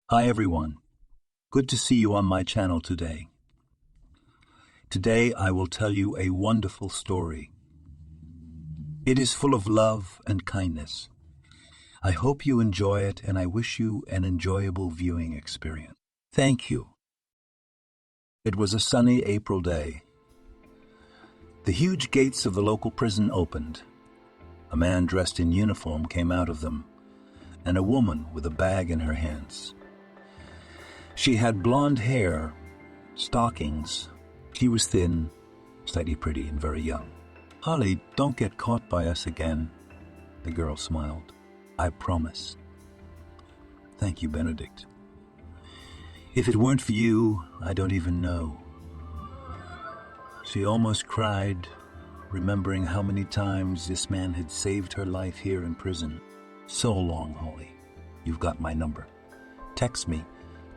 Hi everyone, good to see you on my channel today. Today I will tell you a wonderful story. It is full of love and kindness. I hope you enjoy it and I wish you an enjoyable viewing experience. Thank you. It was a sunny April day. The huge gates of the local prison opened. A man dressed in uniform came out of them, and a woman with a bag in her hands. She had blonde hair, stockings. She was thin, slightly pretty, and very young. "Holly, don't get caught by us again," the girl smiled. "I promise." "Thank you, Benedict. If it weren't for you, I don't even know." She almost cried, remembering how many times this man had saved her life here in prison. "So long, Holly. You've got my number. Text me.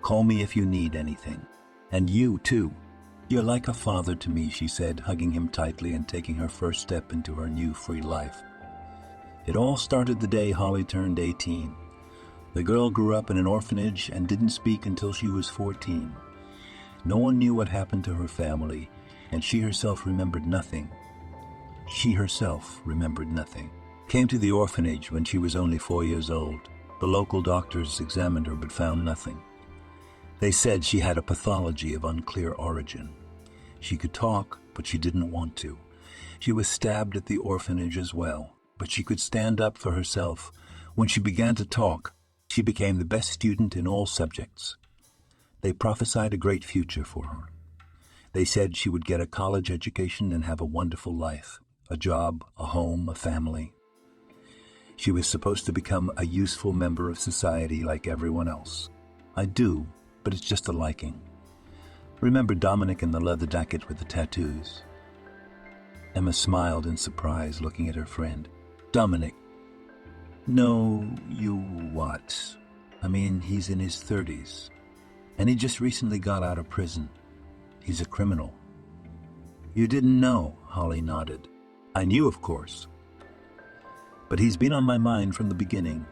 Call me if you need anything. And you, too. You're like a father to me," she said, hugging him tightly and taking her first step into her new free life. It all started the day Holly turned 18. The girl grew up in an orphanage and didn't speak until she was 14. No one knew what happened to her family, and she herself remembered nothing. Came to the orphanage when she was only 4 years old. The local doctors examined her but found nothing. They said she had a pathology of unclear origin. She could talk, but she didn't want to. She was stabbed at the orphanage as well, but she could stand up for herself. When she began to talk, she became the best student in all subjects. They prophesied a great future for her. They said she would get a college education and have a wonderful life, a job, a home, a family. She was supposed to become a useful member of society like everyone else. I do, but it's just a liking. Remember Dominic in the leather jacket with the tattoos? Emma smiled in surprise, looking at her friend. "Dominic? No, you what? I mean, he's in his 30s. And he just recently got out of prison. He's a criminal." "You didn't know?" Holly nodded. "I knew, of course. But he's been on my mind from the beginning."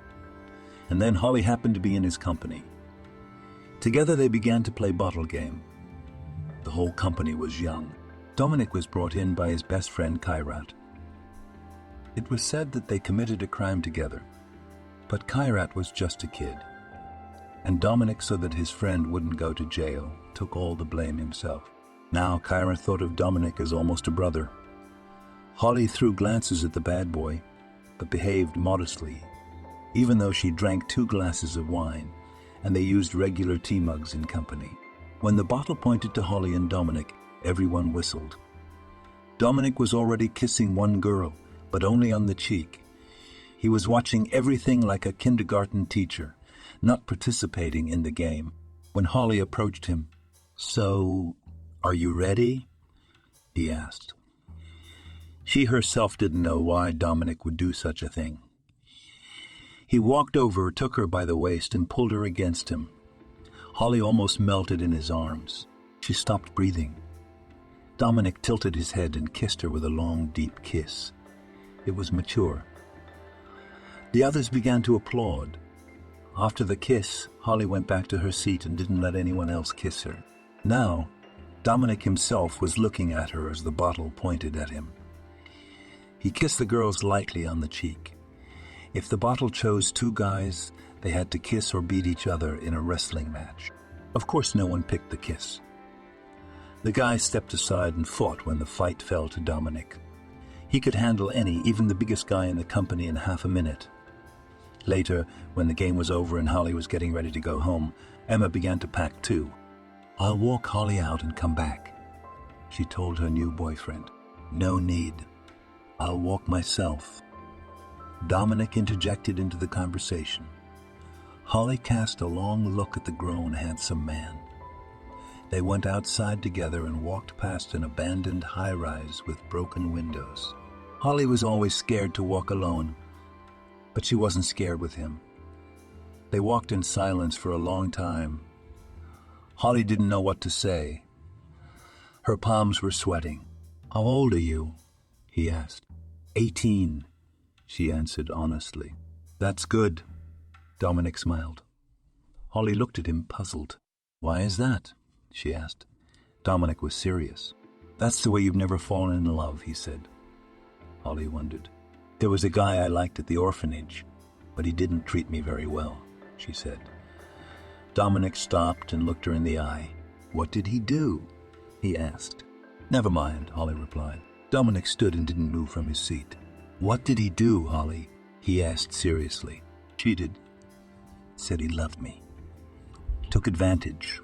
And then Holly happened to be in his company. Together they began to play bottle game. The whole company was young. Dominic was brought in by his best friend Kairat. It was said that they committed a crime together, but Kairat was just a kid. And Dominic, so that his friend wouldn't go to jail, took all the blame himself. Now Kairat thought of Dominic as almost a brother. Holly threw glances at the bad boy, but behaved modestly, even though she drank 2 glasses of wine, and they used regular tea mugs in company. When the bottle pointed to Holly and Dominic, everyone whistled. Dominic was already kissing one girl, but only on the cheek. He was watching everything like a kindergarten teacher, not participating in the game. When Holly approached him, "So, are you ready?" he asked. She herself didn't know why Dominic would do such a thing. He walked over, took her by the waist, and pulled her against him. Holly almost melted in his arms. She stopped breathing. Dominic tilted his head and kissed her with a long, deep kiss. It was mature. The others began to applaud. After the kiss, Holly went back to her seat and didn't let anyone else kiss her. Now, Dominic himself was looking at her as the bottle pointed at him. He kissed the girls lightly on the cheek. If the bottle chose 2 guys, they had to kiss or beat each other in a wrestling match. Of course, no one picked the kiss. The guys stepped aside and fought when the fight fell to Dominic. He could handle any, even the biggest guy in the company, in half a minute. Later, when the game was over and Holly was getting ready to go home, Emma began to pack too. "I'll walk Holly out and come back," she told her new boyfriend. "No need. I'll walk myself." Dominic interjected into the conversation. Holly cast a long look at the grown, handsome man. They went outside together and walked past an abandoned high-rise with broken windows. Holly was always scared to walk alone, but she wasn't scared with him. They walked in silence for a long time. Holly didn't know what to say. Her palms were sweating. "How old are you?" he asked. 18, she answered honestly. "That's good," Dominic smiled. Holly looked at him, puzzled. "Why is that?" she asked. Dominic was serious. "That's the way you've never fallen in love," he said. Holly wondered. "There was a guy I liked at the orphanage, but he didn't treat me very well," she said. Dominic stopped and looked her in the eye. "What did he do?" he asked. "Never mind," Holly replied. Dominic stood and didn't move from his seat. "What did he do, Holly?" he asked seriously. "Cheated. Said he loved me. Took advantage."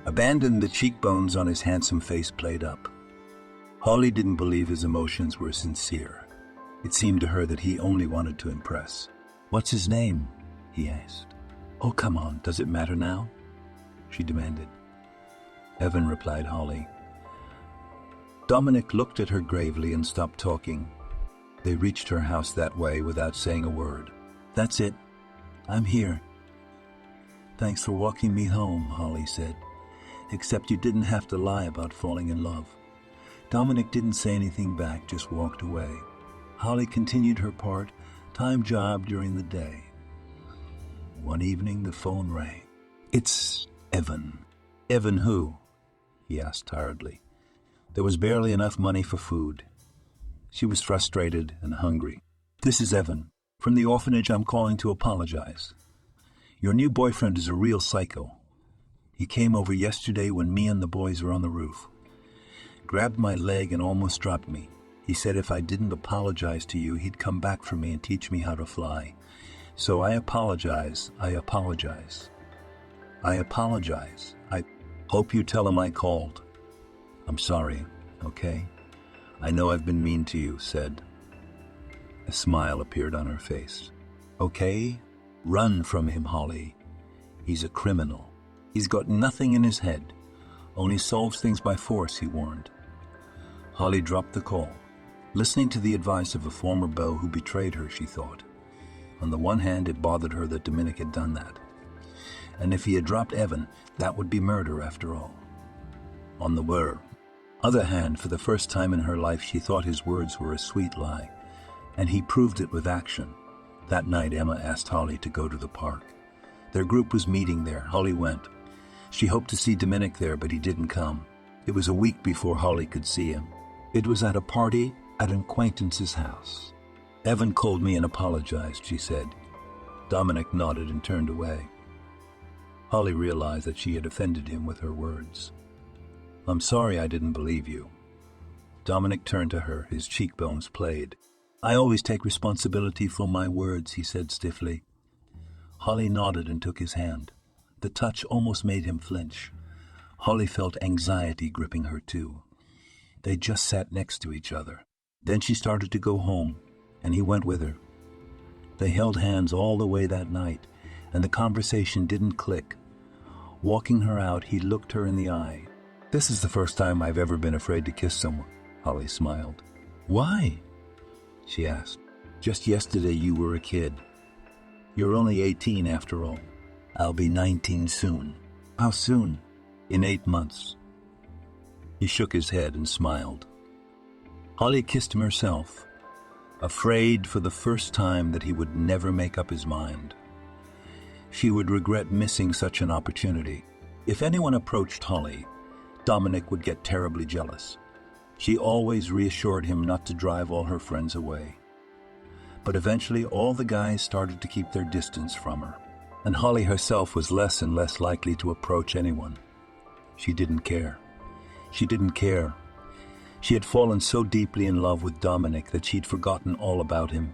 Abandon. The cheekbones on his handsome face played up. Holly didn't believe his emotions were sincere. It seemed to her that he only wanted to impress. "What's his name?" he asked. "Oh, come on, does it matter now?" she demanded. "Evan," replied Holly. Dominic looked at her gravely and stopped talking. They reached her house that way without saying a word. "That's it. I'm here." "Thanks for walking me home," Holly said. "Except you didn't have to lie about falling in love." Dominic didn't say anything back, just walked away. Holly continued her part-time job during the day. One evening, the phone rang. "It's Evan." "Evan who?" he asked tiredly. There was barely enough money for food. She was frustrated and hungry. "This is Evan. From the orphanage, I'm calling to apologize. Your new boyfriend is a real psycho. He came over yesterday when me and the boys were on the roof. Grabbed my leg and almost dropped me. He said if I didn't apologize to you, he'd come back for me and teach me how to fly. So I apologize. I apologize. I apologize. I hope you tell him I called. I'm sorry, okay? I know I've been mean to you," said. A smile appeared on her face. "Okay? Run from him, Holly. He's a criminal. He's got nothing in his head. Only solves things by force," he warned. Holly dropped the call. Listening to the advice of a former beau who betrayed her, she thought. On the one hand, it bothered her that Dominic had done that. And if he had dropped Evan, that would be murder after all. On the other hand, for the first time in her life, she thought his words were a sweet lie, and he proved it with action. That night, Emma asked Holly to go to the park. Their group was meeting there. Holly went. She hoped to see Dominic there, but he didn't come. It was a week before Holly could see him. It was at a party at an acquaintance's house. "Evan called me and apologized," she said. Dominic nodded and turned away. Holly realized that she had offended him with her words. "I'm sorry I didn't believe you." Dominic turned to her, his cheekbones played. "I always take responsibility for my words," he said stiffly. Holly nodded and took his hand. The touch almost made him flinch. Holly felt anxiety gripping her too. They just sat next to each other. Then she started to go home, and he went with her. They held hands all the way that night, and the conversation didn't click. Walking her out, he looked her in the eye. "This is the first time I've ever been afraid to kiss someone," Holly smiled. "Why?" she asked. "Just yesterday you were a kid. You're only 18 after all. I'll be 19 soon." "How soon?" "In 8 months." He shook his head and smiled. Holly kissed him herself, afraid for the first time that he would never make up his mind. She would regret missing such an opportunity. If anyone approached Holly, Dominic would get terribly jealous. She always reassured him not to drive all her friends away. But eventually all the guys started to keep their distance from her, and Holly herself was less and less likely to approach anyone. She didn't care. She didn't care. She had fallen so deeply in love with Dominic that she'd forgotten all about him.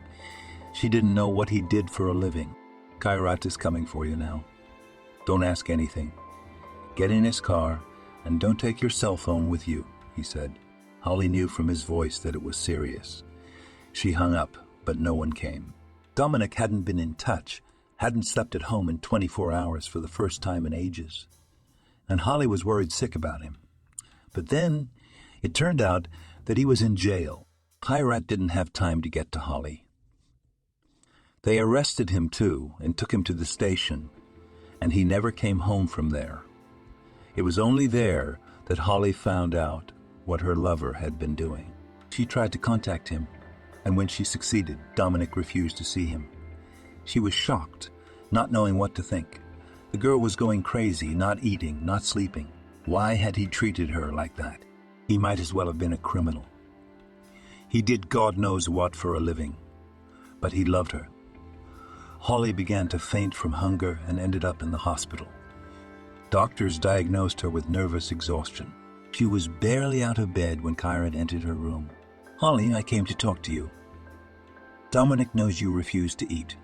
She didn't know what he did for a living. "Kairat is coming for you now. Don't ask anything. Get in his car and don't take your cell phone with you," he said. Holly knew from his voice that it was serious. She hung up, but no one came. Dominic hadn't been in touch, hadn't slept at home in 24 hours for the first time in ages. And Holly was worried sick about him. But then it turned out that he was in jail. Kairat didn't have time to get to Holly. They arrested him too and took him to the station, and he never came home from there. It was only there that Holly found out what her lover had been doing. She tried to contact him, And when she succeeded, Dominic refused to see him. She was shocked, not knowing what to think. The girl was going crazy, not eating, not sleeping. Why had he treated her like that? He might as well have been a criminal. He did God knows what for a living, but he loved her. Holly began to faint from hunger and ended up in the hospital. Doctors diagnosed her with nervous exhaustion. She was barely out of bed when Kyron entered her room. "Holly, I came to talk to you. Dominic knows you refuse to eat.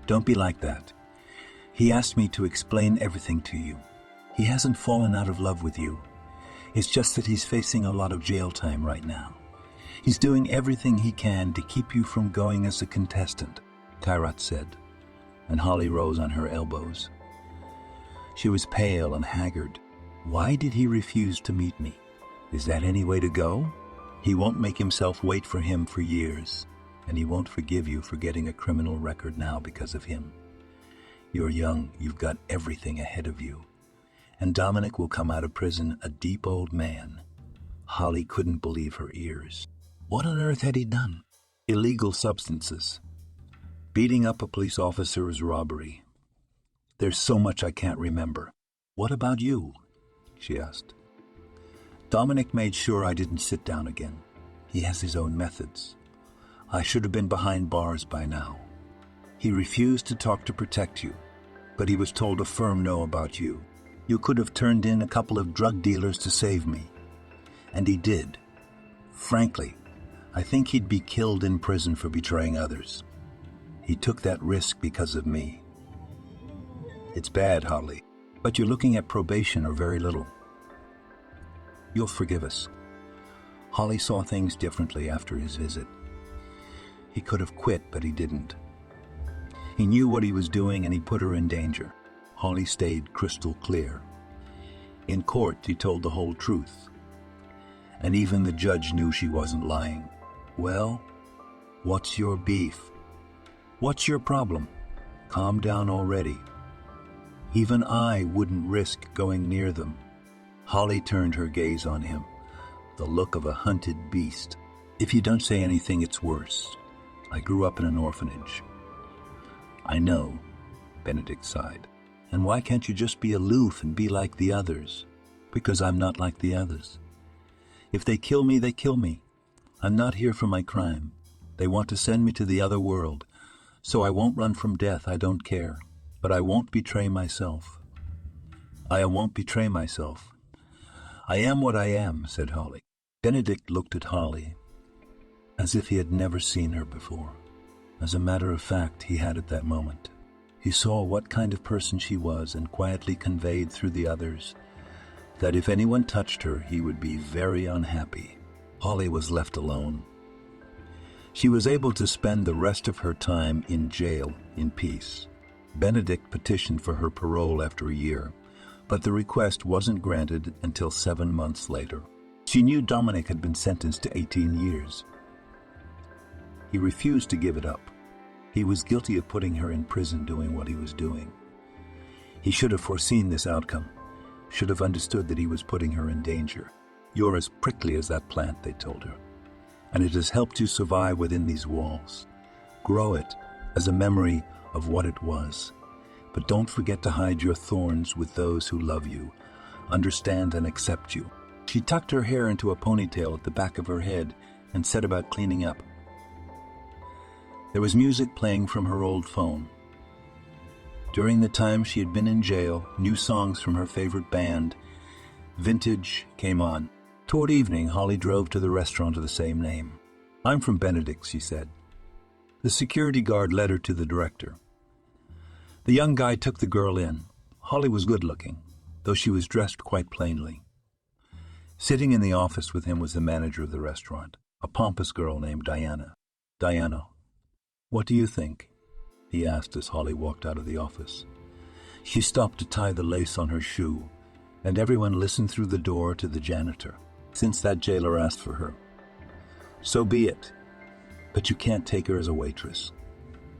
Don't be like that. He asked me to explain everything to you. He hasn't fallen out of love with you. It's just that he's facing a lot of jail time right now. He's doing everything he can to keep you from going as a contestant," Kyrat said, and Holly rose on her elbows. She was pale and haggard. "Why did he refuse to meet me? Is that any way to go? He won't make himself wait for him for years, and he won't forgive you for getting a criminal record now because of him. You're young, you've got everything ahead of you. And Dominic will come out of prison a deep old man." Holly couldn't believe her ears. What on earth had he done? Illegal substances. Beating up a police officer is robbery. "There's so much I can't remember. What about you?" she asked. "Dominic made sure I didn't sit down again. He has his own methods. I should have been behind bars by now. He refused to talk to protect you, but he was told a firm no about you. You could have turned in a couple of drug dealers to save me. And he did. Frankly, I think he'd be killed in prison for betraying others. He took that risk because of me. It's bad, Holly, but you're looking at probation or very little. You'll forgive us." Holly saw things differently after his visit. He could have quit, but he didn't. He knew what he was doing and he put her in danger. Holly stayed crystal clear. In court, he told the whole truth. And even the judge knew she wasn't lying. "Well, what's your beef? What's your problem? Calm down already. Even I wouldn't risk going near them." Holly turned her gaze on him, the look of a hunted beast. "If you don't say anything, it's worse. I grew up in an orphanage." "I know," Benedict sighed. "And why can't you just be aloof and be like the others?" "Because I'm not like the others. If they kill me, they kill me. I'm not here for my crime. They want to send me to the other world. So I won't run from death, I don't care. But I won't betray myself. I won't betray myself. I am what I am," said Holly. Benedict looked at Holly as if he had never seen her before. As a matter of fact, he had at that moment. He saw what kind of person she was and quietly conveyed through the others that if anyone touched her, he would be very unhappy. Holly was left alone. She was able to spend the rest of her time in jail in peace. Benedict petitioned for her parole after a year, but the request wasn't granted until 7 months later. She knew Dominic had been sentenced to 18 years. He refused to give it up. He was guilty of putting her in prison doing what he was doing. He should have foreseen this outcome, should have understood that he was putting her in danger. "You're as prickly as that plant," they told her, "and it has helped you survive within these walls. Grow it as a memory of what it was. But don't forget to hide your thorns with those who love you, understand and accept you." She tucked her hair into a ponytail at the back of her head and set about cleaning up. There was music playing from her old phone. During the time she had been in jail, new songs from her favorite band, Vintage, came on. Toward evening, Holly drove to the restaurant of the same name. "I'm from Benedict," she said. The security guard led her to the director. The young guy took the girl in. Holly was good-looking, though she was dressed quite plainly. Sitting in the office with him was the manager of the restaurant, a pompous girl named Diana. "Diana, what do you think?" he asked as Holly walked out of the office. She stopped to tie the lace on her shoe, and everyone listened through the door to the janitor, since that jailer asked for her. "So be it, but you can't take her as a waitress.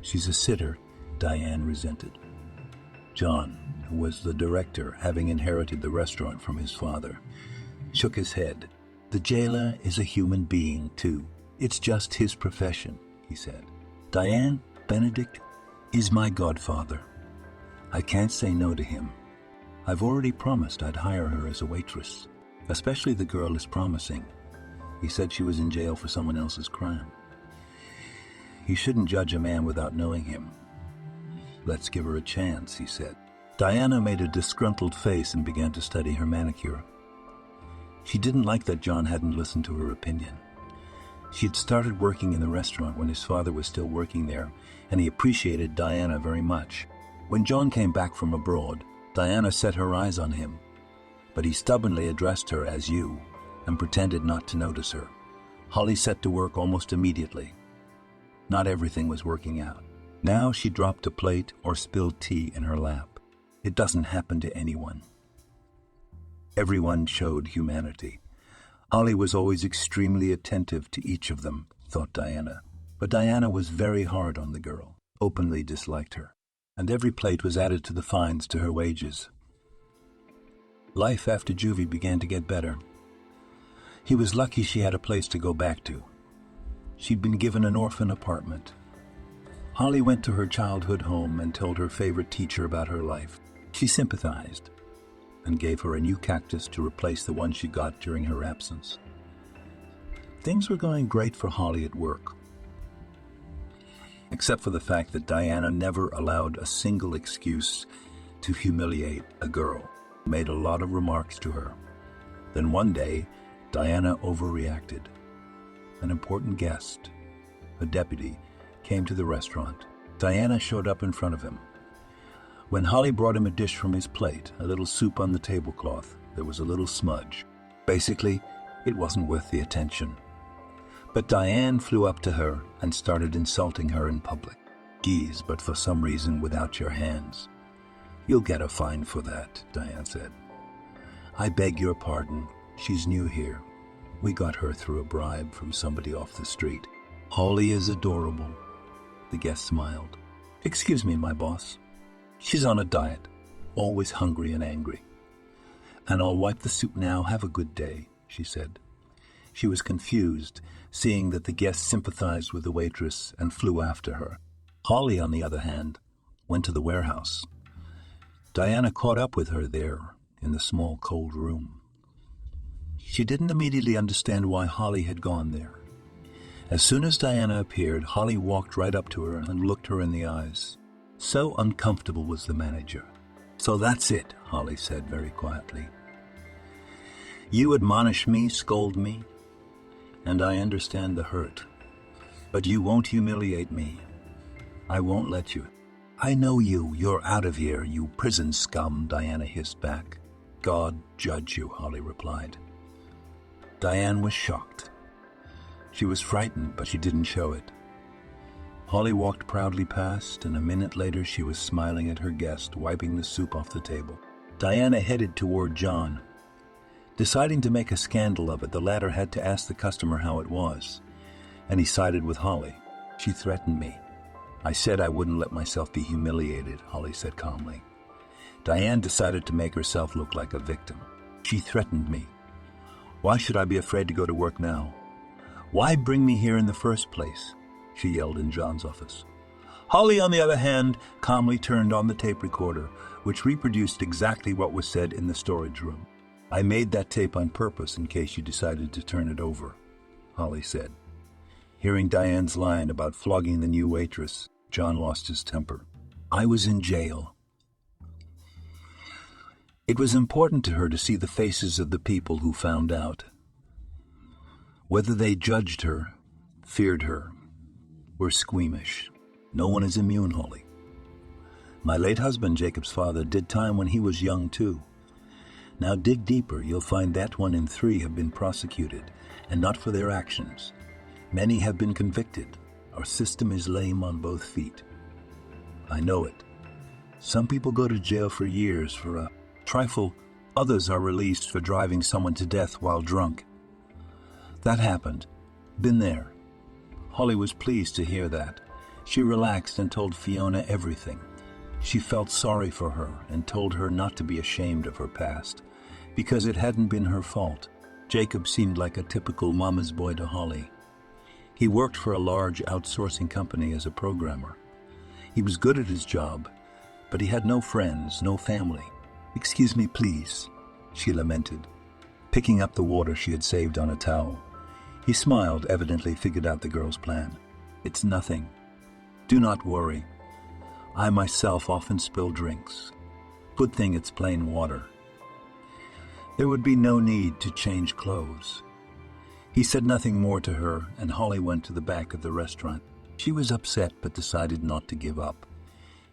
She's a sitter," Diane resented. John, who was the director, having inherited the restaurant from his father, shook his head. "The jailer is a human being, too. It's just his profession, he said. Diane, Benedict is my godfather. I can't say no to him. I've already promised I'd hire her as a waitress. Especially the girl is promising. He said she was in jail for someone else's crime. You shouldn't judge a man without knowing him. Let's give her a chance, he said. Diana made a disgruntled face and began to study her manicure. She didn't like that John hadn't listened to her opinion. She had started working in the restaurant when his father was still working there, and he appreciated Diana very much. When John came back from abroad, Diana set her eyes on him, but he stubbornly addressed her as you and pretended not to notice her. Holly set to work almost immediately. Not everything was working out. Now she dropped a plate or spilled tea in her lap. It doesn't happen to anyone. Everyone showed humanity. Holly was always extremely attentive to each of them, thought Diana. But Diana was very hard on the girl, openly disliked her, and every plate was added to the fines to her wages. Life after juvie began to get better. He was lucky she had a place to go back to. She'd been given an orphan apartment. Holly went to her childhood home and told her favorite teacher about her life. She sympathized and gave her a new cactus to replace the one she got during her absence. Things were going great for Holly at work, except for the fact that Diana never allowed a single excuse to humiliate a girl. Made a lot of remarks to her. Then one day, Diana overreacted. An important guest, a deputy, came to the restaurant. Diana showed up in front of him. When Holly brought him a dish from his plate, a little soup on the tablecloth, there was a little smudge. Basically, it wasn't worth the attention. But Diane flew up to her and started insulting her in public. Geez, but for some reason without your hands. You'll get a fine for that, Diane said. I beg your pardon. She's new here. We got her through a bribe from somebody off the street. Holly is adorable. The guest smiled. Excuse me, my boss. She's on a diet, always hungry and angry. And I'll wipe the soup now. Have a good day, she said. She was confused, seeing that the guest sympathized with the waitress and flew after her. Holly, on the other hand, went to the warehouse. Diana caught up with her there in the small, cold room. She didn't immediately understand why Holly had gone there. As soon as Diana appeared, Holly walked right up to her and looked her in the eyes. So uncomfortable was the manager. So that's it, Holly said very quietly. You admonish me, scold me, and I understand the hurt. But you won't humiliate me. I won't let you. I know you. You're out of here, you prison scum, Diana hissed back. God judge you, Holly replied. Diane was shocked. She was frightened, but she didn't show it. Holly walked proudly past, and a minute later she was smiling at her guest, wiping the soup off the table. Diana headed toward John. Deciding to make a scandal of it, the latter had to ask the customer how it was, and he sided with Holly. She threatened me. I said I wouldn't let myself be humiliated, Holly said calmly. Diane decided to make herself look like a victim. She threatened me. Why should I be afraid to go to work now? Why bring me here in the first place? She yelled in John's office. Holly, on the other hand, calmly turned on the tape recorder, which reproduced exactly what was said in the storage room. I made that tape on purpose in case you decided to turn it over, Holly said. Hearing Diane's line about flogging the new waitress, John lost his temper. I was in jail. It was important to her to see the faces of the people who found out. Whether they judged her, feared her, were squeamish. No one is immune, Holly. My late husband, Jacob's father, did time when he was young too. Now dig deeper, you'll find that 1 in 3 have been prosecuted, and not for their actions. Many have been convicted. Our system is lame on both feet. I know it. Some people go to jail for years for a trifle. Others are released for driving someone to death while drunk. That happened. Been there. Holly was pleased to hear that. She relaxed and told Fiona everything. She felt sorry for her and told her not to be ashamed of her past, because it hadn't been her fault. Jacob seemed like a typical mama's boy to Holly. He worked for a large outsourcing company as a programmer. He was good at his job, but he had no friends, no family. "Excuse me, please," she lamented, picking up the water she had saved on a towel. He smiled, evidently figured out the girl's plan. "It's nothing. Do not worry. I myself often spill drinks. Good thing it's plain water." There would be no need to change clothes. He said nothing more to her, and Holly went to the back of the restaurant. She was upset but decided not to give up.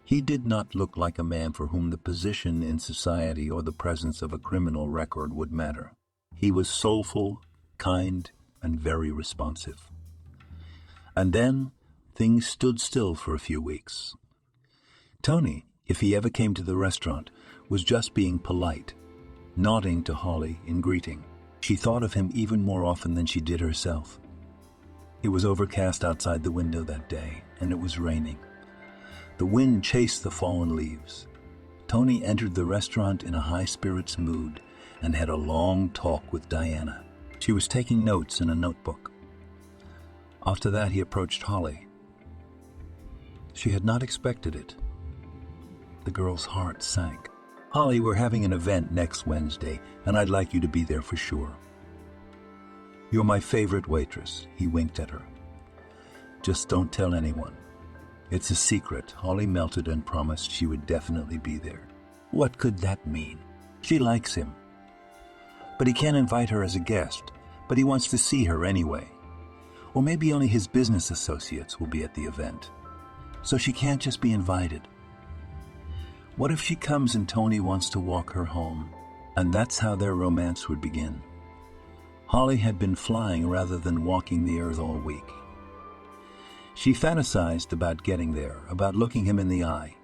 He did not look like a man for whom the position in society or the presence of a criminal record would matter. He was soulful, kind, and very responsive. And then things stood still for a few weeks. Tony, if he ever came to the restaurant, was just being polite, nodding to Holly in greeting. She thought of him even more often than she did herself. It was overcast outside the window that day, and it was raining. The wind chased the fallen leaves. Tony entered the restaurant in a high-spirits mood and had a long talk with Diana. She was taking notes in a notebook. After that, he approached Holly. She had not expected it. The girl's heart sank. "Holly, we're having an event next Wednesday, and I'd like you to be there for sure. You're my favorite waitress," he winked at her. "Just don't tell anyone. It's a secret." Holly melted and promised she would definitely be there. What could that mean? She likes him. But he can't invite her as a guest, but he wants to see her anyway. Or maybe only his business associates will be at the event. So she can't just be invited. What if she comes and Tony wants to walk her home? And that's how their romance would begin. Holly had been flying rather than walking the earth all week. She fantasized about getting there, about looking him in the eye.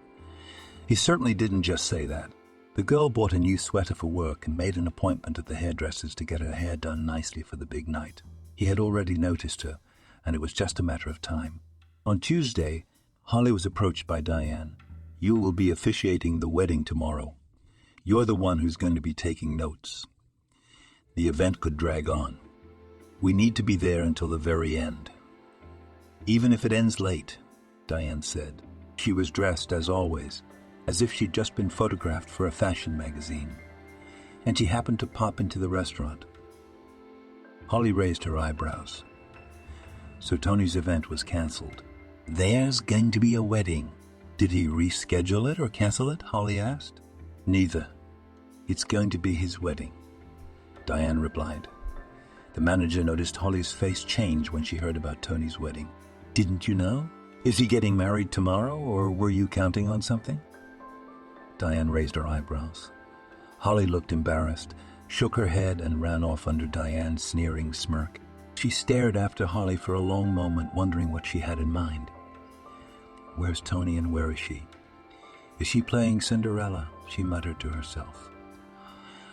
He certainly didn't just say that. The girl bought a new sweater for work and made an appointment at the hairdresser's to get her hair done nicely for the big night. He had already noticed her, and it was just a matter of time. On Tuesday, Holly was approached by Diane. "You will be officiating the wedding tomorrow. You're the one who's going to be taking notes. The event could drag on. We need to be there until the very end. Even if it ends late," Diane said. She was dressed, as always, as if she'd just been photographed for a fashion magazine, and she happened to pop into the restaurant. Holly raised her eyebrows. So Tony's event was canceled. "There's going to be a wedding. Did he reschedule it or cancel it?" Holly asked. "Neither. It's going to be his wedding," Diane replied. The manager noticed Holly's face change when she heard about Tony's wedding. "Didn't you know? Is he getting married tomorrow, or were you counting on something?" Diane raised her eyebrows. Holly looked embarrassed, shook her head, and ran off under Diane's sneering smirk. She stared after Holly for a long moment, wondering what she had in mind. Where's Tony and where is she? Is she playing Cinderella? She muttered to herself.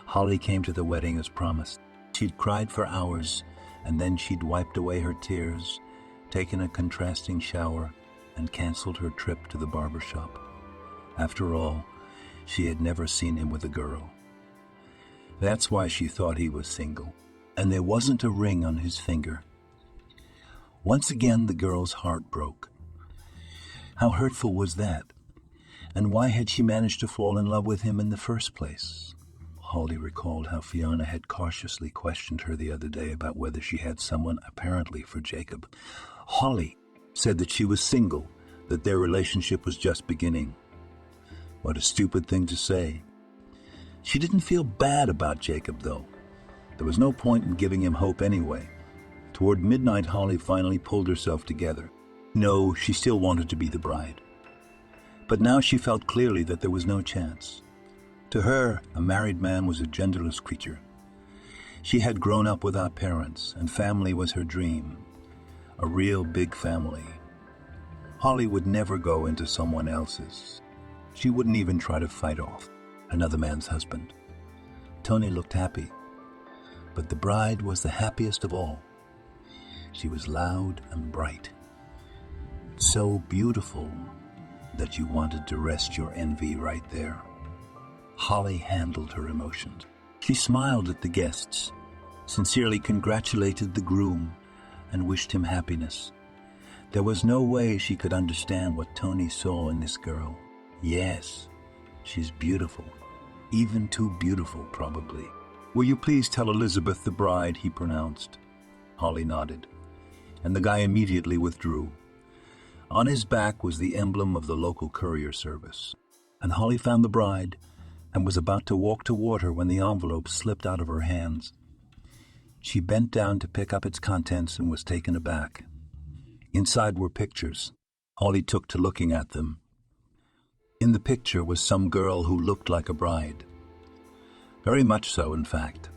Holly came to the wedding as promised. She'd cried for hours, and then she'd wiped away her tears, taken a contrasting shower, and canceled her trip to the barber shop. After all, she had never seen him with a girl. That's why she thought he was single, and there wasn't a ring on his finger. Once again, the girl's heart broke. How hurtful was that? And why had she managed to fall in love with him in the first place? Holly recalled how Fiona had cautiously questioned her the other day about whether she had someone apparently for Jacob. Holly said that she was single, that their relationship was just beginning. What a stupid thing to say. She didn't feel bad about Jacob, though. There was no point in giving him hope anyway. Toward midnight, Holly finally pulled herself together. No, she still wanted to be the bride. But now she felt clearly that there was no chance. To her, a married man was a genderless creature. She had grown up without parents, and family was her dream. A real big family. Holly would never go into someone else's. She wouldn't even try to fight off another man's husband. Tony looked happy, but the bride was the happiest of all. She was loud and bright, so beautiful that you wanted to rest your envy right there. Holly handled her emotions. She smiled at the guests, sincerely congratulated the groom, and wished him happiness. There was no way she could understand what Tony saw in this girl. Yes, she's beautiful. Even too beautiful, probably. "Will you please tell Elizabeth the bride," he pronounced. Holly nodded, and the guy immediately withdrew. On his back was the emblem of the local courier service, and Holly found the bride and was about to walk toward her when the envelope slipped out of her hands. She bent down to pick up its contents and was taken aback. Inside were pictures. Holly took to looking at them. In the picture was some girl who looked like a bride. Very much so, in fact.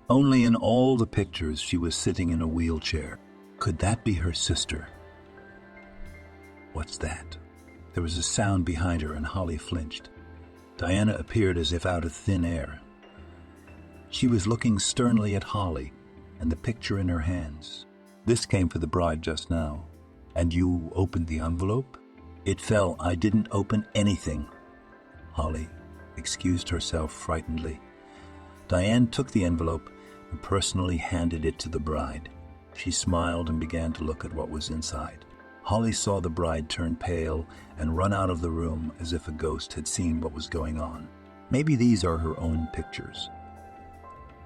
Only in all the pictures she was sitting in a wheelchair. Could that be her sister? What's that? There was a sound behind her and Holly flinched. Diana appeared as if out of thin air. She was looking sternly at Holly and the picture in her hands. "This came for the bride just now. And you opened the envelope?" "It fell. I didn't open anything." Holly excused herself frightenedly. Diane took the envelope and personally handed it to the bride. She smiled and began to look at what was inside. Holly saw the bride turn pale and run out of the room as if a ghost had seen what was going on. Maybe these are her own pictures.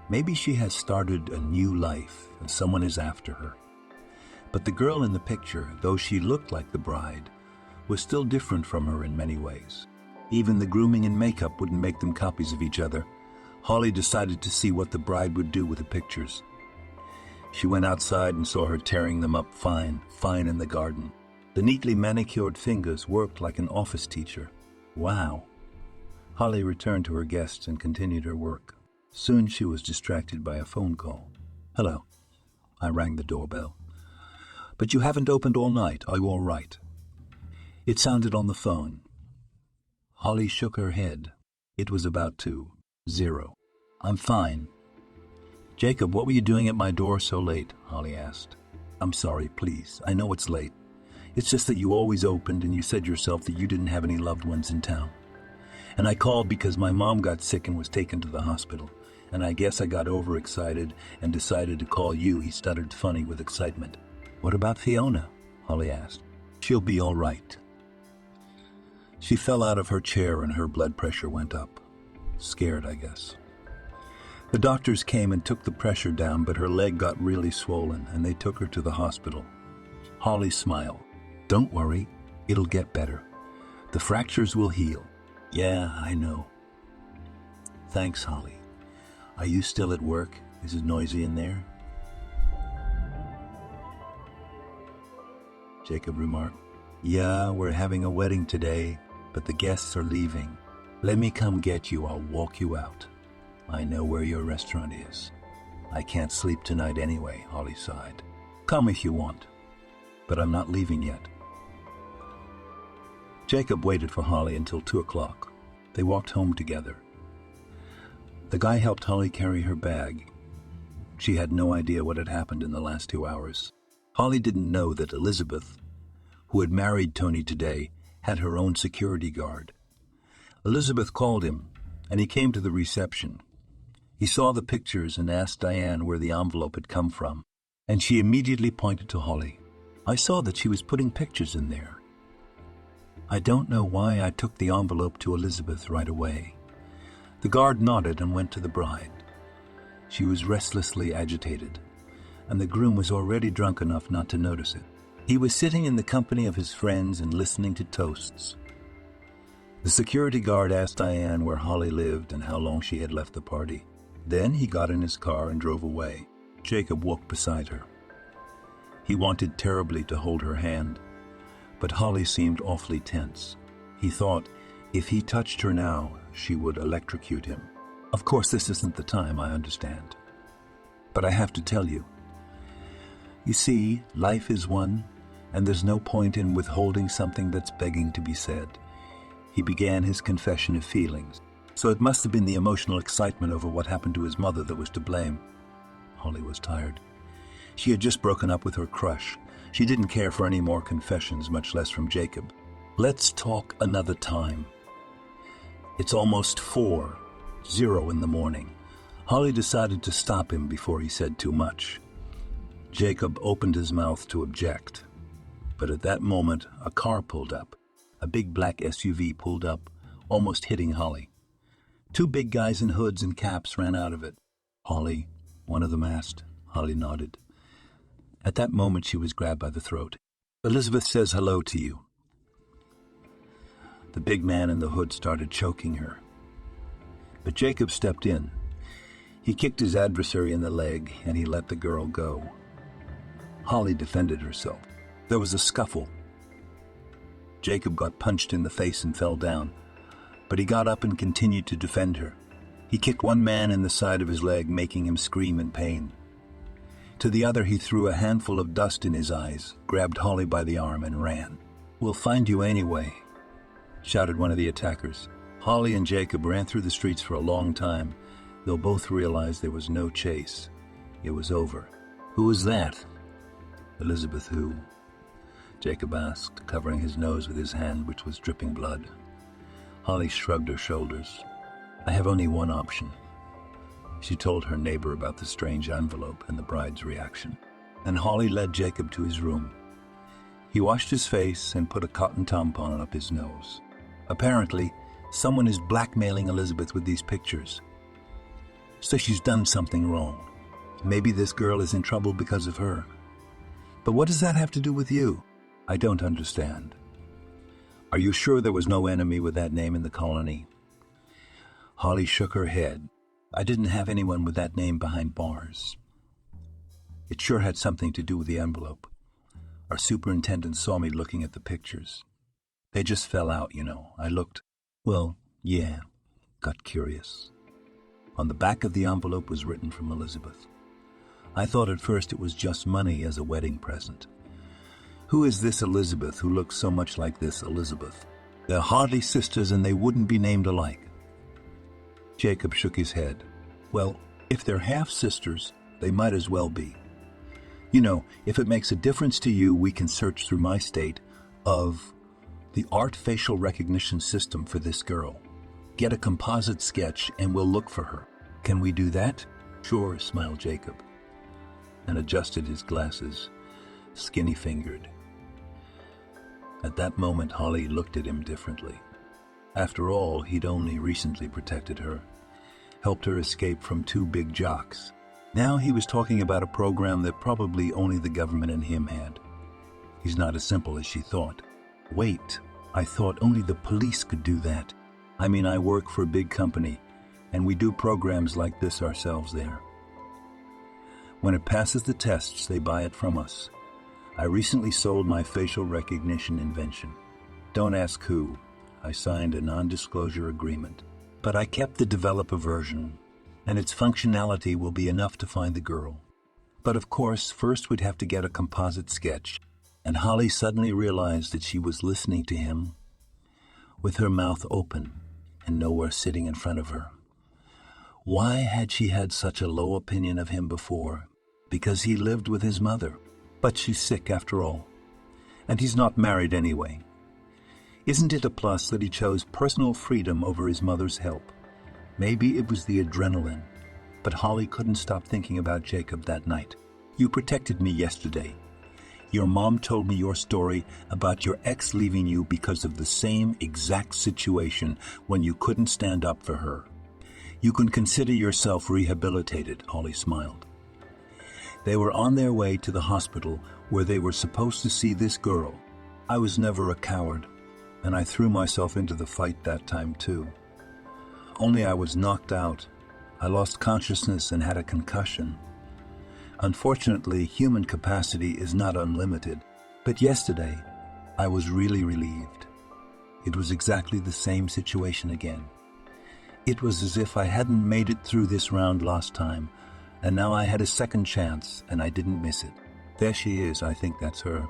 Maybe she has started a new life and someone is after her. But the girl in the picture, though she looked like the bride, was still different from her in many ways. Even the grooming and makeup wouldn't make them copies of each other. Holly decided to see what the bride would do with the pictures. She went outside and saw her tearing them up fine in the garden. The neatly manicured fingers worked like an office teacher. Wow. Holly returned to her guests and continued her work. Soon she was distracted by a phone call. "Hello." I rang the doorbell. "But you haven't opened all night. Are you all right?" It sounded on the phone. Holly shook her head. It was about 2:00. "I'm fine." "Jacob, what were you doing at my door so late?" Holly asked. "I'm sorry, please. I know it's late. It's just that you always opened and you said yourself that you didn't have any loved ones in town. And I called because my mom got sick and was taken to the hospital. And I guess I got overexcited and decided to call you." He stuttered funny with excitement. "What about Fiona?" Holly asked. "She'll be all right." She fell out of her chair and her blood pressure went up. Scared, I guess. The doctors came and took the pressure down, but her leg got really swollen and they took her to the hospital. Holly smiled. "Don't worry, it'll get better. The fractures will heal." "Yeah, I know." "Thanks, Holly. Are you still at work? Is it noisy in there?" Jacob remarked. "Yeah, we're having a wedding today, but the guests are leaving. Let me come get you. I'll walk you out. I know where your restaurant is. I can't sleep tonight anyway," Holly sighed. "Come if you want, but I'm not leaving yet." Jacob waited for Holly until 2:00. They walked home together. The guy helped Holly carry her bag. She had no idea what had happened in the last 2 hours. Holly didn't know that Elizabeth, who had married Tony today, had her own security guard. Elizabeth called him, and he came to the reception. He saw the pictures and asked Diane where the envelope had come from, and she immediately pointed to Holly. "I saw that she was putting pictures in there." I don't know why I took the envelope to Elizabeth right away. The guard nodded and went to the bride. She was restlessly agitated, and the groom was already drunk enough not to notice it. He was sitting in the company of his friends and listening to toasts. The security guard asked Diane where Holly lived and how long she had left the party. Then he got in his car and drove away. Jacob walked beside her. He wanted terribly to hold her hand, but Holly seemed awfully tense. He thought if he touched her now, she would electrocute him. Of course, this isn't the time, I understand. But I have to tell you. You see, life is one, and there's no point in withholding something that's begging to be said. He began his confession of feelings. So it must have been the emotional excitement over what happened to his mother that was to blame. Holly was tired. She had just broken up with her crush. She didn't care for any more confessions, much less from Jacob. "Let's talk another time." It's almost 4:00 in the morning. Holly decided to stop him before he said too much. Jacob opened his mouth to object, but at that moment a car pulled up. A big black SUV pulled up, almost hitting Holly. Two big guys in hoods and caps ran out of it. "Holly," one of them asked. Holly nodded. At that moment she was grabbed by the throat. "Elizabeth says hello to you." The big man in the hood started choking her. But Jacob stepped in. He kicked his adversary in the leg and he let the girl go. Holly defended herself. There was a scuffle. Jacob got punched in the face and fell down, but he got up and continued to defend her. He kicked one man in the side of his leg, making him scream in pain. To the other he threw a handful of dust in his eyes, grabbed Holly by the arm and ran. "We'll find you anyway," shouted one of the attackers. Holly and Jacob ran through the streets for a long time, though both realized there was no chase. It was over. "Who was that?" "Elizabeth who?" Jacob asked, covering his nose with his hand, which was dripping blood. Holly shrugged her shoulders. "I have only one option." She told her neighbor about the strange envelope and the bride's reaction. And Holly led Jacob to his room. He washed his face and put a cotton tampon up his nose. Apparently, someone is blackmailing Elizabeth with these pictures. So she's done something wrong. Maybe this girl is in trouble because of her. But what does that have to do with you? I don't understand. Are you sure there was no enemy with that name in the colony? Holly shook her head. I didn't have anyone with that name behind bars. It sure had something to do with the envelope. Our superintendent saw me looking at the pictures. They just fell out, you know. I looked. Well, yeah, got curious. On the back of the envelope was written from Elizabeth. I thought at first it was just money as a wedding present. Who is this Elizabeth who looks so much like this Elizabeth? They're hardly sisters and they wouldn't be named alike. Jacob shook his head. Well, if they're half-sisters, they might as well be. You know, if it makes a difference to you, we can search through my state of the art facial recognition system for this girl. Get a composite sketch and we'll look for her. Can we do that? Sure, smiled Jacob, and adjusted his glasses, skinny-fingered. At that moment, Holly looked at him differently. After all, he'd only recently protected her, helped her escape from two big jocks. Now he was talking about a program that probably only the government and him had. He's not as simple as she thought. Wait, I thought only the police could do that. I mean, I work for a big company, and we do programs like this ourselves there. When it passes the tests, they buy it from us. I recently sold my facial recognition invention. Don't ask who. I signed a non-disclosure agreement. But I kept the developer version, and its functionality will be enough to find the girl. But of course, first we'd have to get a composite sketch. And Holly suddenly realized that she was listening to him with her mouth open and nowhere sitting in front of her. Why had she had such a low opinion of him before? Because he lived with his mother. But she's sick after all. And he's not married anyway. Isn't it a plus that he chose personal freedom over his mother's help? Maybe it was the adrenaline. But Holly couldn't stop thinking about Jacob that night. You protected me yesterday. Your mom told me your story about your ex leaving you because of the same exact situation when you couldn't stand up for her. You can consider yourself rehabilitated, Holly smiled. They were on their way to the hospital where they were supposed to see this girl. I was never a coward, and I threw myself into the fight that time too. Only I was knocked out. I lost consciousness and had a concussion. Unfortunately, human capacity is not unlimited, but yesterday I was really relieved. It was exactly the same situation again. It was as if I hadn't made it through this round last time, and now I had a second chance, and I didn't miss it. There she is, I think that's her.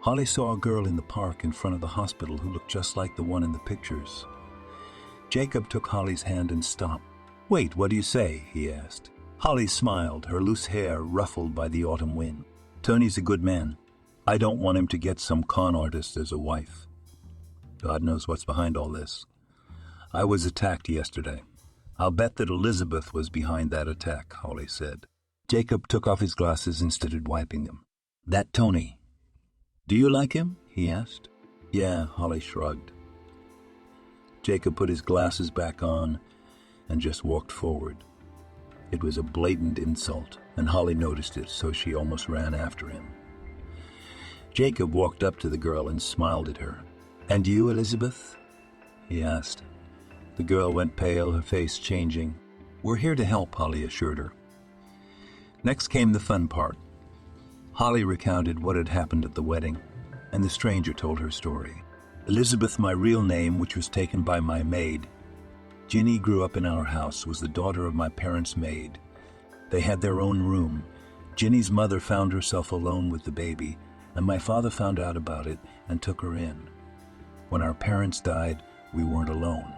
Holly saw a girl in the park in front of the hospital who looked just like the one in the pictures. Jacob took Holly's hand and stopped. Wait, what do you say? He asked. Holly smiled, her loose hair ruffled by the autumn wind. Tony's a good man. I don't want him to get some con artist as a wife. God knows what's behind all this. I was attacked yesterday. I'll bet that Elizabeth was behind that attack, Holly said. Jacob took off his glasses and started wiping them. "That Tony. Do you like him?" he asked. "Yeah," Holly shrugged. Jacob put his glasses back on and just walked forward. It was a blatant insult, and Holly noticed it, so she almost ran after him. Jacob walked up to the girl and smiled at her. "And you, Elizabeth?" he asked. The girl went pale, her face changing. "We're here to help," Holly assured her. Next came the fun part. Holly recounted what had happened at the wedding, and the stranger told her story. "Elizabeth, my real name, which was taken by my maid. Ginny grew up in our house, was the daughter of my parents' maid. They had their own room. Ginny's mother found herself alone with the baby, and my father found out about it and took her in. When our parents died, we weren't alone.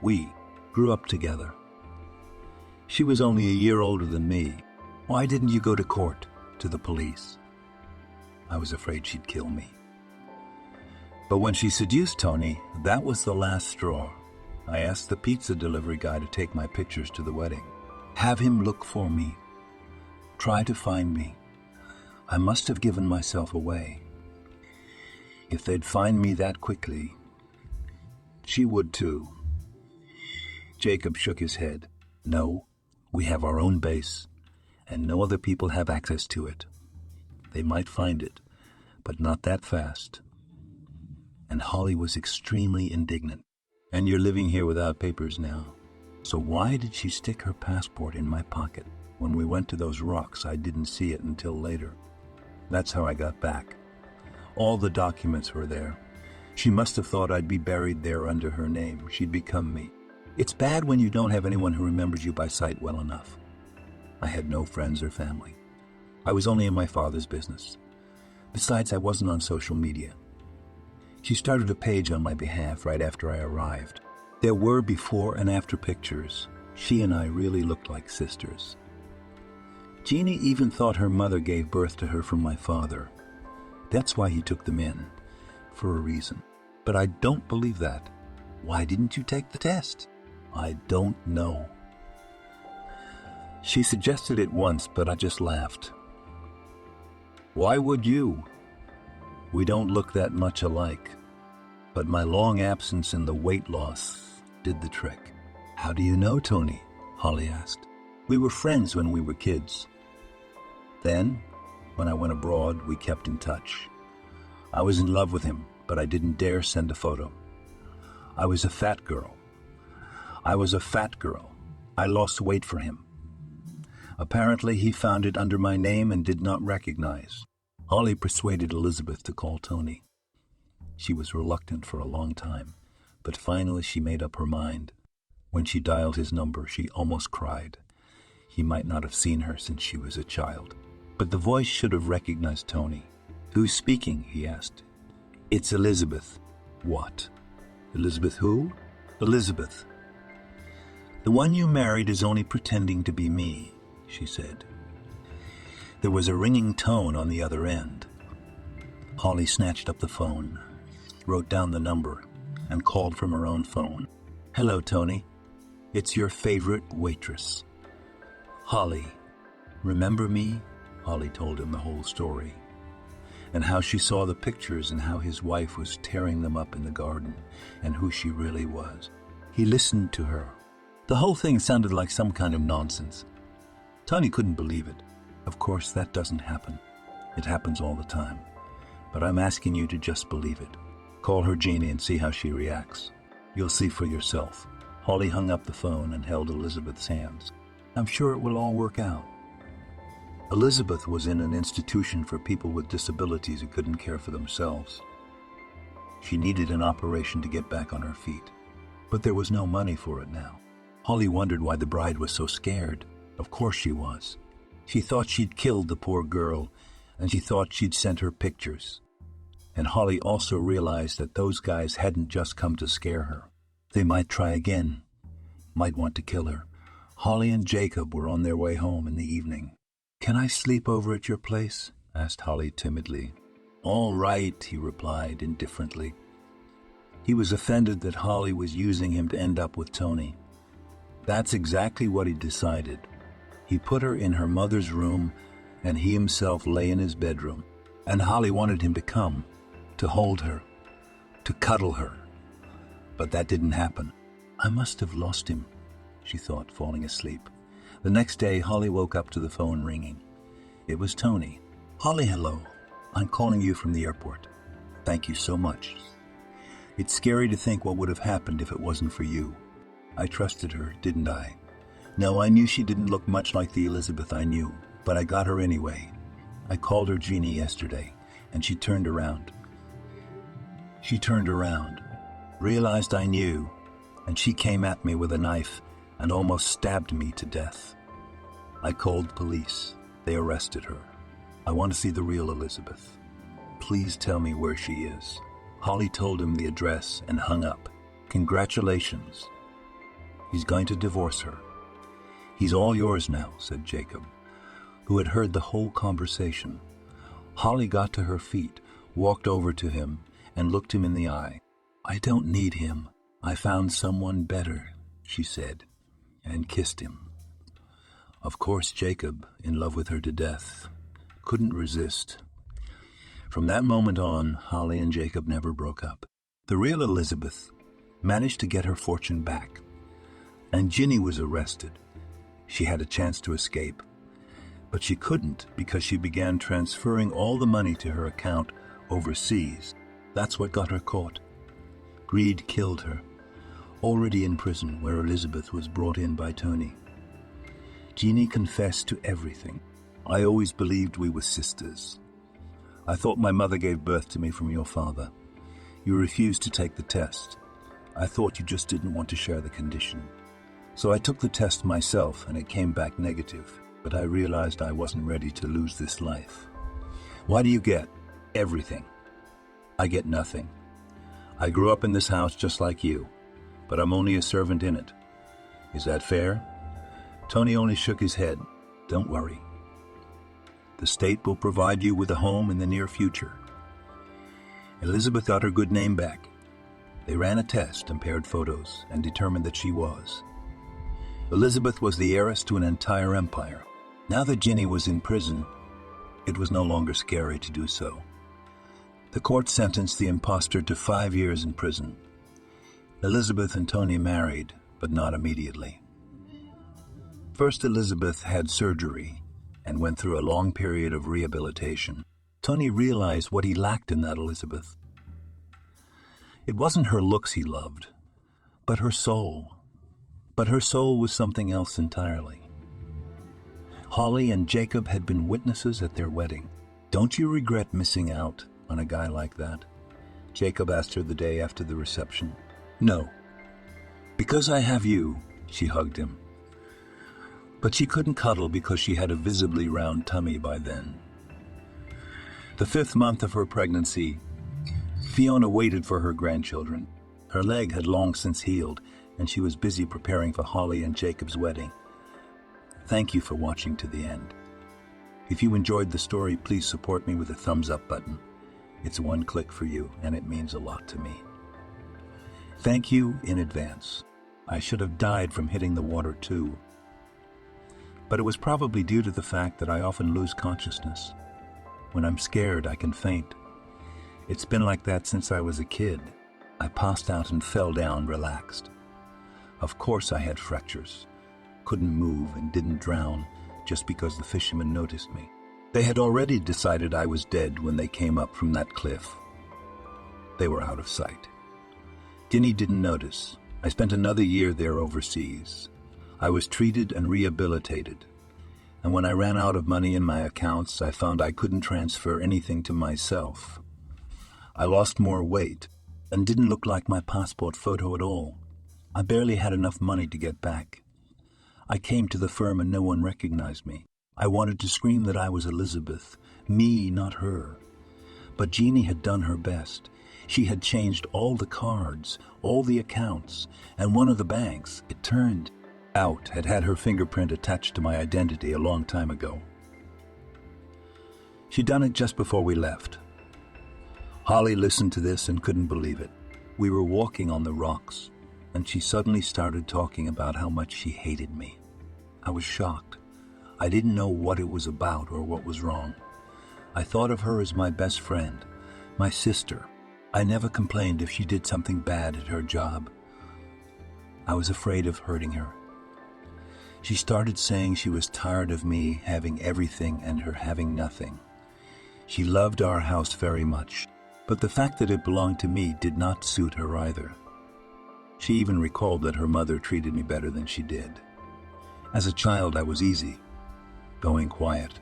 We grew up together. She was only a year older than me. Why didn't you go to court, to the police?" "I was afraid she'd kill me. But when she seduced Tony, that was the last straw. I asked the pizza delivery guy to take my pictures to the wedding. Have him look for me. Try to find me. I must have given myself away. If they'd find me that quickly, she would too." Jacob shook his head. "No, we have our own base, and no other people have access to it. They might find it, but not that fast." And Holly was extremely indignant. "And you're living here without papers now. So why did she stick her passport in my pocket? When we went to those rocks, I didn't see it until later. That's how I got back. All the documents were there. She must have thought I'd be buried there under her name. She'd become me. It's bad when you don't have anyone who remembers you by sight well enough. I had no friends or family. I was only in my father's business. Besides, I wasn't on social media. She started a page on my behalf right after I arrived. There were before and after pictures. She and I really looked like sisters. Jeannie even thought her mother gave birth to her from my father. That's why he took them in, for a reason. But I don't believe that. Why didn't you take the test?" "I don't know. She suggested it once, but I just laughed." "Why would you? We don't look that much alike. But my long absence and the weight loss did the trick." "How do you know Tony?" Holly asked. "We were friends when we were kids. Then, when I went abroad, we kept in touch. I was in love with him, but I didn't dare send a photo. I was a fat girl. I lost weight for him. Apparently, he found it under my name and did not recognize." Holly persuaded Elizabeth to call Tony. She was reluctant for a long time, but finally she made up her mind. When she dialed his number, she almost cried. He might not have seen her since she was a child, but the voice should have recognized Tony. "Who's speaking?" he asked. "It's Elizabeth." "What? Elizabeth who?" "Elizabeth. The one you married is only pretending to be me," she said. There was a ringing tone on the other end. Holly snatched up the phone, wrote down the number, and called from her own phone. "Hello, Tony. It's your favorite waitress. Holly. Remember me?" Holly told him the whole story, and how she saw the pictures and how his wife was tearing them up in the garden, and who she really was. He listened to her. The whole thing sounded like some kind of nonsense. Tony couldn't believe it. "Of course, that doesn't happen. It happens all the time. But I'm asking you to just believe it. Call her Jeannie and see how she reacts. You'll see for yourself." Holly hung up the phone and held Elizabeth's hands. "I'm sure it will all work out." Elizabeth was in an institution for people with disabilities who couldn't care for themselves. She needed an operation to get back on her feet, but there was no money for it now. Holly wondered why the bride was so scared. Of course she was. She thought she'd killed the poor girl, and she thought she'd sent her pictures. And Holly also realized that those guys hadn't just come to scare her. They might try again, might want to kill her. Holly and Jacob were on their way home in the evening. "Can I sleep over at your place?" asked Holly timidly. "All right," he replied indifferently. He was offended that Holly was using him to end up with Tony. That's exactly what he decided. He put her in her mother's room, and he himself lay in his bedroom. And Holly wanted him to come, to hold her, to cuddle her. But that didn't happen. I must have lost him, she thought, falling asleep. The next day, Holly woke up to the phone ringing. It was Tony. Holly, hello. I'm calling you from the airport. Thank you so much. It's scary to think what would have happened if it wasn't for you. I trusted her, didn't I? No, I knew she didn't look much like the Elizabeth I knew, but I got her anyway. I called her Jeannie yesterday, and she turned around. Realized I knew, and she came at me with a knife and almost stabbed me to death. I called police. They arrested her. I want to see the real Elizabeth. Please tell me where she is. Holly told him the address and hung up. Congratulations. He's going to divorce her. He's all yours now, said Jacob, who had heard the whole conversation. Holly got to her feet, walked over to him, and looked him in the eye. I don't need him. I found someone better, she said, and kissed him. Of course, Jacob, in love with her to death, couldn't resist. From that moment on, Holly and Jacob never broke up. The real Elizabeth managed to get her fortune back, and Ginny was arrested. She had a chance to escape, but she couldn't because she began transferring all the money to her account overseas. That's what got her caught. Greed killed her, already in prison where Elizabeth was brought in by Tony. Jeannie confessed to everything. I always believed we were sisters. I thought my mother gave birth to me from your father. You refused to take the test. I thought you just didn't want to share the condition. So I took the test myself and it came back negative, but I realized I wasn't ready to lose this life. Why do you get everything? I get nothing. I grew up in this house just like you, but I'm only a servant in it. Is that fair? Tony only shook his head. Don't worry. The state will provide you with a home in the near future. Elizabeth got her good name back. They ran a test, compared photos, and determined that she was. Elizabeth was the heiress to an entire empire. Now that Ginny was in prison, it was no longer scary to do so. The court sentenced the imposter to 5 years in prison. Elizabeth and Tony married, but not immediately. First, Elizabeth had surgery and went through a long period of rehabilitation. Tony realized what he lacked in that Elizabeth. It wasn't her looks he loved, but her soul. But her soul was something else entirely. Holly and Jacob had been witnesses at their wedding. Don't you regret missing out on a guy like that? Jacob asked her the day after the reception. No. Because I have you, she hugged him. But she couldn't cuddle because she had a visibly round tummy by then. The 5th month of her pregnancy, Fiona waited for her grandchildren. Her leg had long since healed, and she was busy preparing for Holly and Jacob's wedding. Thank you for watching to the end. If you enjoyed the story, please support me with a thumbs up button. It's one click for you, and it means a lot to me. Thank you in advance. I should have died from hitting the water too. But it was probably due to the fact that I often lose consciousness. When I'm scared, I can faint. It's been like that since I was a kid. I passed out and fell down relaxed. Of course I had fractures, couldn't move and didn't drown just because the fishermen noticed me. They had already decided I was dead when they came up from that cliff. They were out of sight. Ginny didn't notice. I spent another year there overseas. I was treated and rehabilitated. And when I ran out of money in my accounts, I found I couldn't transfer anything to myself. I lost more weight and didn't look like my passport photo at all. I barely had enough money to get back. I came to the firm and no one recognized me. I wanted to scream that I was Elizabeth, me, not her. But Jeannie had done her best. She had changed all the cards, all the accounts, and one of the banks, it turned out, had had her fingerprint attached to my identity a long time ago. She'd done it just before we left. Holly listened to this and couldn't believe it. We were walking on the rocks, and she suddenly started talking about how much she hated me. I was shocked. I didn't know what it was about or what was wrong. I thought of her as my best friend, my sister. I never complained if she did something bad at her job. I was afraid of hurting her. She started saying she was tired of me having everything and her having nothing. She loved our house very much, but the fact that it belonged to me did not suit her either. She even recalled that her mother treated me better than she did. As a child, I was easy, going quiet,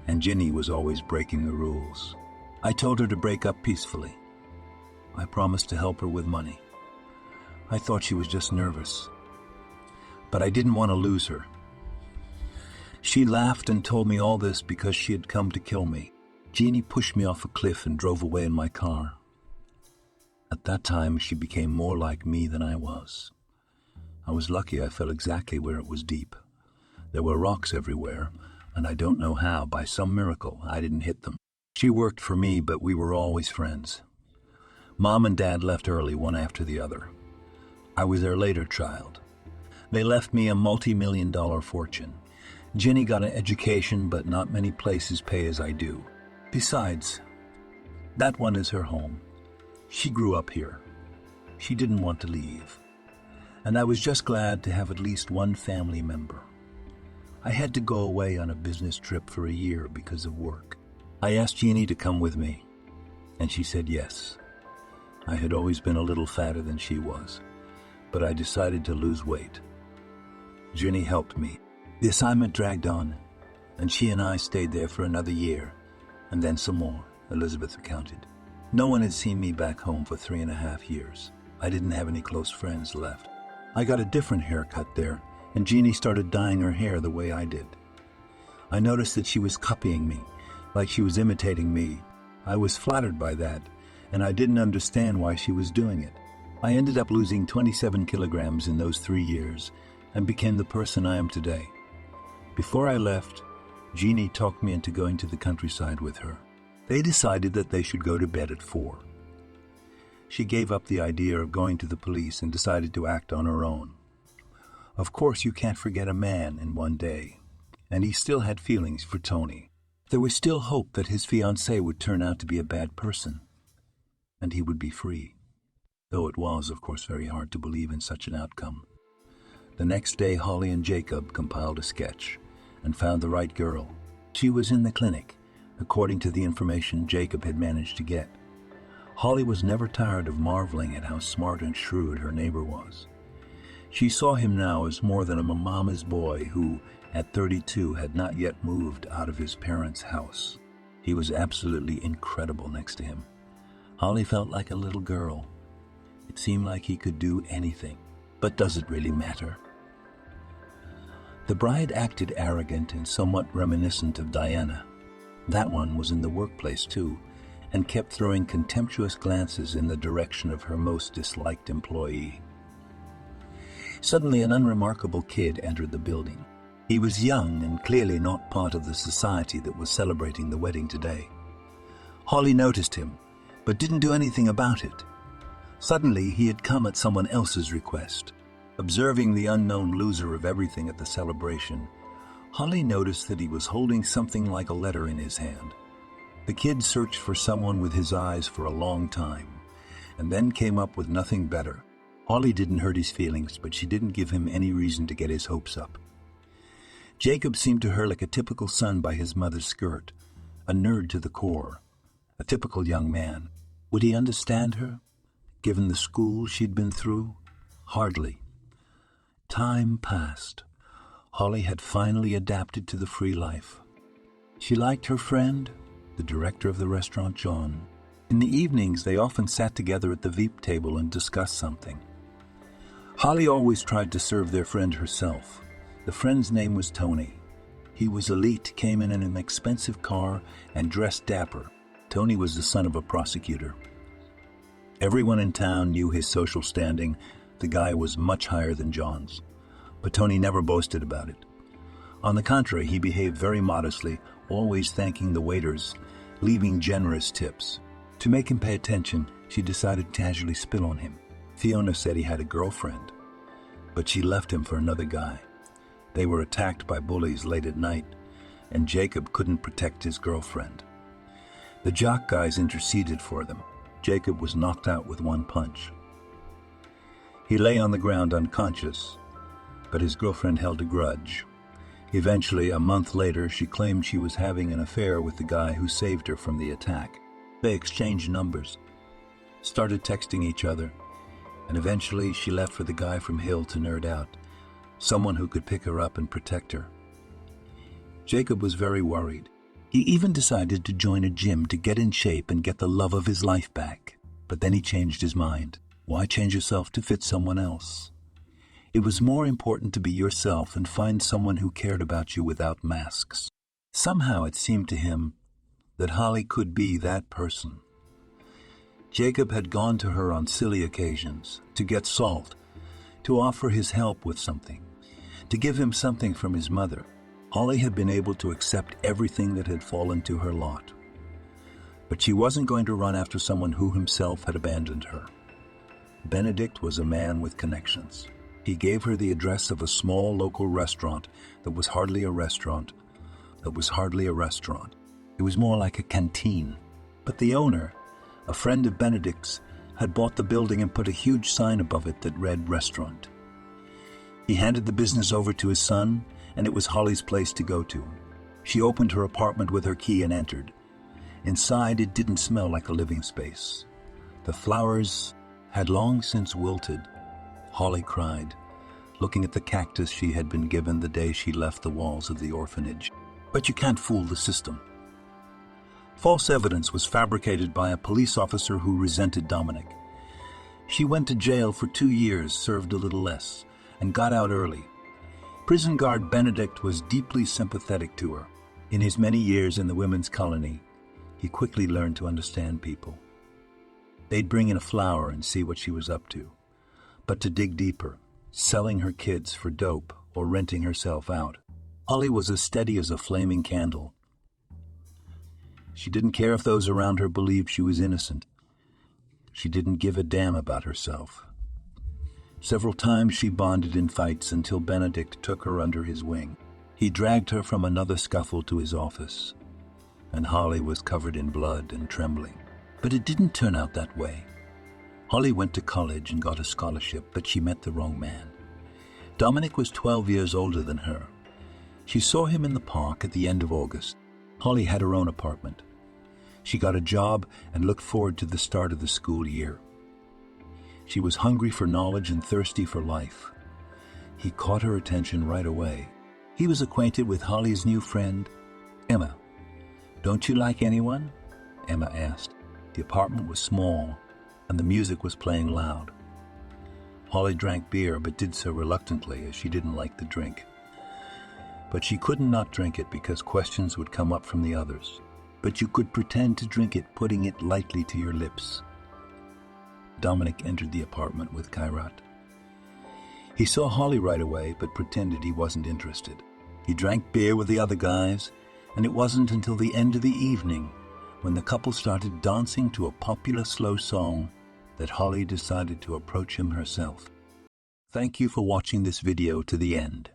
and Ginny was always breaking the rules. I told her to break up peacefully. I promised to help her with money. I thought she was just nervous, but I didn't want to lose her. She laughed and told me all this because she had come to kill me. Jeannie pushed me off a cliff and drove away in my car. At that time, she became more like me than I was. I was lucky I fell exactly where it was deep. There were rocks everywhere, and I don't know how, by some miracle, I didn't hit them. She worked for me, but we were always friends. Mom and Dad left early, one after the other. I was their later child. They left me a multi-million-dollar fortune. Ginny got an education, but not many places pay as I do. Besides, that one is her home. She grew up here. She didn't want to leave. And I was just glad to have at least one family member. I had to go away on a business trip for a year because of work. I asked Jeannie to come with me, and she said yes. I had always been a little fatter than she was, but I decided to lose weight. Ginny helped me. The assignment dragged on, and she and I stayed there for another year, and then some more, Elizabeth recounted. No one had seen me back home for 3.5 years. I didn't have any close friends left. I got a different haircut there, and Jeannie started dyeing her hair the way I did. I noticed that she was copying me, like she was imitating me. I was flattered by that, and I didn't understand why she was doing it. I ended up losing 27 kilograms in those 3 years and became the person I am today. Before I left, Jeannie talked me into going to the countryside with her. They decided that they should go to bed at 4. She gave up the idea of going to the police and decided to act on her own. Of course, you can't forget a man in one day, and he still had feelings for Tony. There was still hope that his fiancée would turn out to be a bad person, and he would be free, though it was, of course, very hard to believe in such an outcome. The next day, Holly and Jacob compiled a sketch and found the right girl. She was in the clinic, according to the information Jacob had managed to get. Holly was never tired of marveling at how smart and shrewd her neighbor was. She saw him now as more than a mama's boy who, at 32, had not yet moved out of his parents' house. He was absolutely incredible next to him. Holly felt like a little girl. It seemed like he could do anything. But does it really matter? The bride acted arrogant and somewhat reminiscent of Diana. That one was in the workplace too, and kept throwing contemptuous glances in the direction of her most disliked employee. Suddenly, an unremarkable kid entered the building. He was young and clearly not part of the society that was celebrating the wedding today. Holly noticed him, but didn't do anything about it. Suddenly, he had come at someone else's request. Observing the unknown loser of everything at the celebration, Holly noticed that he was holding something like a letter in his hand. The kid searched for someone with his eyes for a long time, and then came up with nothing better. Holly didn't hurt his feelings, but she didn't give him any reason to get his hopes up. Jacob seemed to her like a typical son by his mother's skirt, a nerd to the core, a typical young man. Would he understand her, given the school she'd been through? Hardly. Time passed. Holly had finally adapted to the free life. She liked her friend, the director of the restaurant, John. In the evenings, they often sat together at the VIP table and discussed something. Holly always tried to serve their friend herself. The friend's name was Tony. He was elite, came in an expensive car, and dressed dapper. Tony was the son of a prosecutor. Everyone in town knew his social standing. The guy was much higher than John's. But Tony never boasted about it. On the contrary, he behaved very modestly, always thanking the waiters, leaving generous tips. To make him pay attention, she decided to casually spill on him. Fiona said he had a girlfriend, but she left him for another guy. They were attacked by bullies late at night, and Jacob couldn't protect his girlfriend. The jock guys interceded for them. Jacob was knocked out with one punch. He lay on the ground unconscious, but his girlfriend held a grudge. Eventually, a month later, she claimed she was having an affair with the guy who saved her from the attack. They exchanged numbers, started texting each other, and eventually she left for the guy from Hill to nerd out, someone who could pick her up and protect her. Jacob was very worried. He even decided to join a gym to get in shape and get the love of his life back. But then he changed his mind. Why change yourself to fit someone else? It was more important to be yourself and find someone who cared about you without masks. Somehow it seemed to him that Holly could be that person. Jacob had gone to her on silly occasions, to get salt, to offer his help with something, to give him something from his mother. Holly had been able to accept everything that had fallen to her lot. But she wasn't going to run after someone who himself had abandoned her. Benedict was a man with connections. He gave her the address of a small local restaurant that was hardly a restaurant, It was more like a canteen. But the owner, a friend of Benedict's, had bought the building and put a huge sign above it that read restaurant. He handed the business over to his son, and it was Holly's place to go to. She opened her apartment with her key and entered. Inside, it didn't smell like a living space. The flowers had long since wilted. Holly cried, looking at the cactus she had been given the day she left the walls of the orphanage. But you can't fool the system. False evidence was fabricated by a police officer who resented Dominic. She went to jail for 2 years, served a little less, and got out early. Prison guard Benedict was deeply sympathetic to her. In his many years in the women's colony, he quickly learned to understand people. They'd bring in a flower and see what she was up to. But to dig deeper, selling her kids for dope or renting herself out, Holly was as steady as a flaming candle. She didn't care if those around her believed she was innocent. She didn't give a damn about herself. Several times she bonded in fights until Benedict took her under his wing. He dragged her from another scuffle to his office, and Holly was covered in blood and trembling. But it didn't turn out that way. Holly went to college and got a scholarship, but she met the wrong man. Dominic was 12 years older than her. She saw him in the park at the end of August. Holly had her own apartment. She got a job and looked forward to the start of the school year. She was hungry for knowledge and thirsty for life. He caught her attention right away. He was acquainted with Holly's new friend, Emma. "Don't you like anyone?" Emma asked. The apartment was small, and the music was playing loud. Holly drank beer, but did so reluctantly, as she didn't like the drink. But she couldn't not drink it because questions would come up from the others. But you could pretend to drink it, putting it lightly to your lips. Dominic entered the apartment with Kairat. He saw Holly right away, but pretended he wasn't interested. He drank beer with the other guys, and it wasn't until the end of the evening, when the couple started dancing to a popular slow song, that Holly decided to approach him herself. Thank you for watching this video to the end.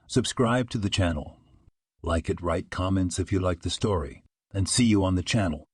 Subscribe to the channel. Like it, write comments if you like the story, and see you on the channel.